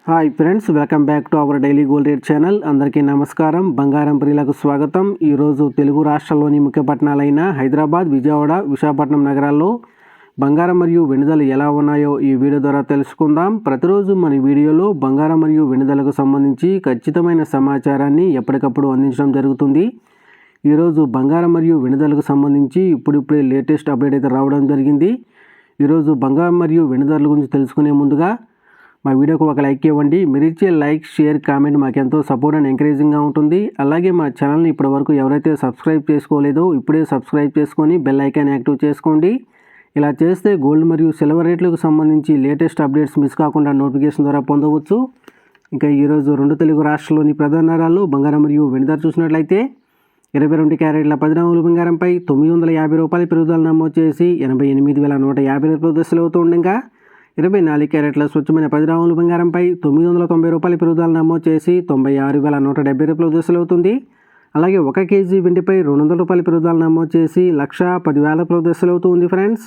Hi friends, welcome back to our daily gold rate channel. అందరికీ నమస్కారం. బంగారం ప్రియులకు స్వాగతం. ఈరోజు తెలుగు రాష్ట్రాల్లోని ముఖ్య పట్టణాలైన హైదరాబాద్, విజయవాడ, విశాఖపట్నం నగరాల్లో బంగారం మరియు వెండి ఎలా ఉన్నాయో ఈ వీడియో ద్వారా తెలుసుకుందాం. ప్రతిరోజు మన వీడియోలో బంగారం మరియు వెండి సంబంధించి ఖచ్చితమైన సమాచారాన్ని ఎప్పటికప్పుడు అందించడం జరుగుతుంది. ఈరోజు బంగారం మరియు వెండి సంబంధించి ఇప్పుడిప్పుడే లేటెస్ట్ అప్డేట్ అయితే రావడం జరిగింది. ఈరోజు బంగారం మరియు వెండి గురించి తెలుసుకునే ముందుగా మా వీడియోకు ఒక లైక్ ఇవ్వండి. మీరు ఇచ్చే లైక్, షేర్, కామెంట్ మాకెంతో సపోర్ట్ అండ్ ఎంకరేజింగ్గా ఉంటుంది. అలాగే మా ఛానల్ని ఇప్పటివరకు ఎవరైతే సబ్స్క్రైబ్ చేసుకోలేదో ఇప్పుడే సబ్స్క్రైబ్ చేసుకొని బెల్ ఐకాన్ యాక్టివ్ చేసుకోండి. ఇలా చేస్తే గోల్డ్ మరియు సిల్వర్ రేట్లకు సంబంధించి లేటెస్ట్ అప్డేట్స్ మిస్ కాకుండా నోటిఫికేషన్ ద్వారా పొందవచ్చు. ఇంకా ఈరోజు రెండు తెలుగు రాష్ట్రాల్లోని ప్రధాన నగరాల్లో బంగారం మరియు వెండి ధర చూసినట్లయితే 22 క్యారెట్ల 10 గ్రాముల బంగారంపై ₹950 పెరుగుదల నమోదు చేసి 88,150 దశలు అవుతూ ఉండగా 24 క్యారెట్ల స్వచ్ఛమైన 10 గ్రాముల బంగారంపై ₹990 పెరుగుదల నమోదు చేసి 96,170 దశలు అవుతుంది. అలాగే 1 కేజీ వెండిపై ₹200 పెరుగుదల నమోదు చేసి 1,10,000 దశలు అవుతుంది ఫ్రెండ్స్.